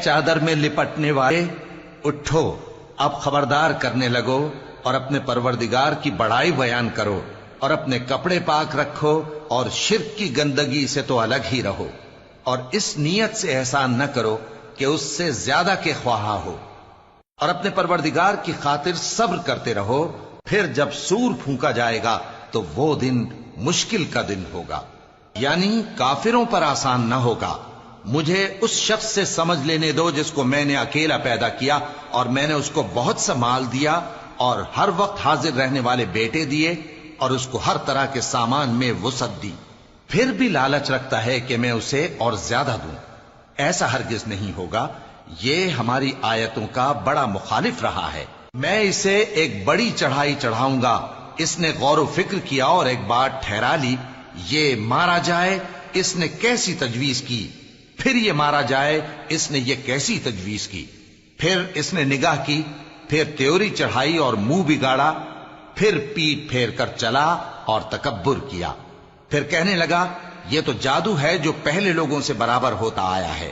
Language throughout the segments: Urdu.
چادر میں لپٹنے والے، اٹھو، اب خبردار کرنے لگو اور اپنے پروردگار کی بڑائی بیان کرو، اور اپنے کپڑے پاک رکھو اور شرک کی گندگی سے تو الگ ہی رہو، اور اس نیت سے احسان نہ کرو کہ اس سے زیادہ کے خواہاں ہو، اور اپنے پروردگار کی خاطر صبر کرتے رہو، پھر جب سور پھونکا جائے گا تو وہ دن مشکل کا دن ہوگا، یعنی کافروں پر آسان نہ ہوگا۔ مجھے اس شخص سے سمجھ لینے دو جس کو میں نے اکیلا پیدا کیا، اور میں نے اس کو بہت سا مال دیا اور ہر وقت حاضر رہنے والے بیٹے دیے، اور اس کو ہر طرح کے سامان میں وسعت دی، پھر بھی لالچ رکھتا ہے کہ میں اسے اور زیادہ دوں۔ ایسا ہرگز نہیں ہوگا، یہ ہماری آیتوں کا بڑا مخالف رہا ہے۔ میں اسے ایک بڑی چڑھائی چڑھاؤں گا۔ اس نے غور و فکر کیا اور ایک بات ٹھہرا لی، یہ مارا جائے، اس نے کیسی تجویز کی، پھر یہ مارا جائے، اس نے یہ کیسی تجویز کی، پھر اس نے نگاہ کی، پھر تیوری چڑھائی اور منہ بگاڑا، پھر پیٹ پھیر کر چلا اور تکبر کیا، پھر کہنے لگا یہ تو جادو ہے جو پہلے لوگوں سے برابر ہوتا آیا ہے،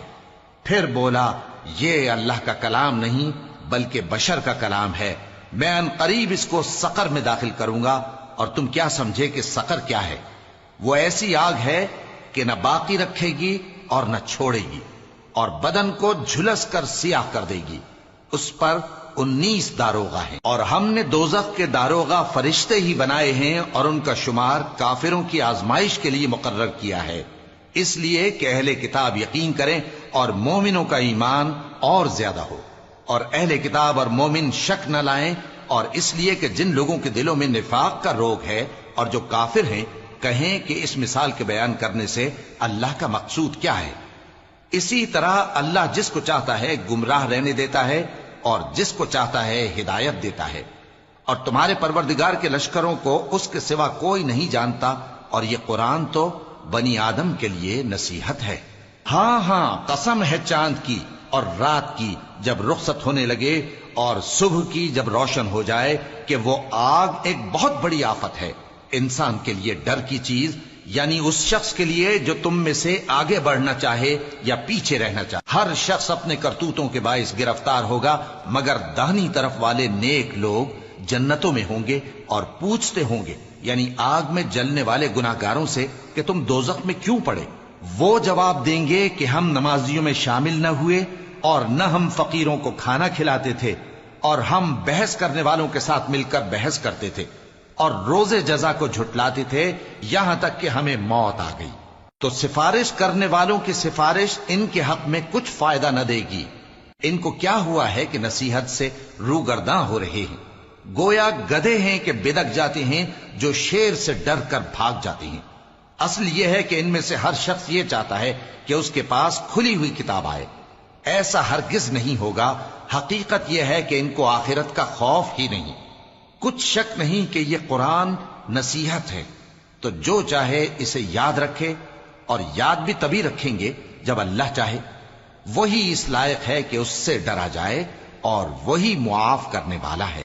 پھر بولا یہ اللہ کا کلام نہیں بلکہ بشر کا کلام ہے، میں ان قریب اس کو سقر میں داخل کروں گا، اور تم کیا سمجھے کہ سقر کیا ہے؟ وہ ایسی آگ ہے کہ نہ باقی رکھے گی اور نہ چھوڑے گی، اور بدن کو جھلس کر سیاہ کر دے گی۔ اس پر 19 داروغہ ہیں، اور ہم نے دوزخ کے داروغہ فرشتے ہی بنائے ہیں، اور ان کا شمار کافروں کی آزمائش کے لیے مقرر کیا ہے، اس لیے کہ اہل کتاب یقین کریں اور مومنوں کا ایمان اور زیادہ ہو، اور اہل کتاب اور مومن شک نہ لائیں، اور اس لیے کہ جن لوگوں کے دلوں میں نفاق کا روگ ہے اور جو کافر ہیں کہیں کہ اس مثال کے بیان کرنے سے اللہ کا مقصود کیا ہے۔ اسی طرح اللہ جس کو چاہتا ہے گمراہ رہنے دیتا ہے اور جس کو چاہتا ہے ہدایت دیتا ہے، اور تمہارے پروردگار کے لشکروں کو اس کے سوا کوئی نہیں جانتا، اور یہ قرآن تو بنی آدم کے لیے نصیحت ہے۔ ہاں ہاں، قسم ہے چاند کی اور رات کی جب رخصت ہونے لگے، اور صبح کی جب روشن ہو جائے، کہ وہ آگ ایک بہت بڑی آفت ہے، انسان کے لیے ڈر کی چیز، یعنی اس شخص کے لیے جو تم میں سے آگے بڑھنا چاہے یا پیچھے رہنا چاہے۔ ہر شخص اپنے کرتوتوں کے باعث گرفتار ہوگا، مگر داہنی طرف والے نیک لوگ جنتوں میں ہوں گے اور پوچھتے ہوں گے، یعنی آگ میں جلنے والے گناہگاروں سے، کہ تم دوزخ میں کیوں پڑے؟ وہ جواب دیں گے کہ ہم نمازیوں میں شامل نہ ہوئے، اور نہ ہم فقیروں کو کھانا کھلاتے تھے، اور ہم بحث کرنے والوں کے ساتھ مل کر بحث کرتے تھے، اور روز جزا کو جھٹلاتے تھے، یہاں تک کہ ہمیں موت آ گئی۔ تو سفارش کرنے والوں کی سفارش ان کے حق میں کچھ فائدہ نہ دے گی۔ ان کو کیا ہوا ہے کہ نصیحت سے روگرداں ہو رہے ہیں؟ گویا گدھے ہیں کہ بدک جاتے ہیں جو شیر سے ڈر کر بھاگ جاتے ہیں۔ اصل یہ ہے کہ ان میں سے ہر شخص یہ چاہتا ہے کہ اس کے پاس کھلی ہوئی کتاب آئے، ایسا ہرگز نہیں ہوگا۔ حقیقت یہ ہے کہ ان کو آخرت کا خوف ہی نہیں۔ کچھ شک نہیں کہ یہ قرآن نصیحت ہے، تو جو چاہے اسے یاد رکھے، اور یاد بھی تبھی رکھیں گے جب اللہ چاہے۔ وہی اس لائق ہے کہ اس سے ڈرا جائے، اور وہی معاف کرنے والا ہے۔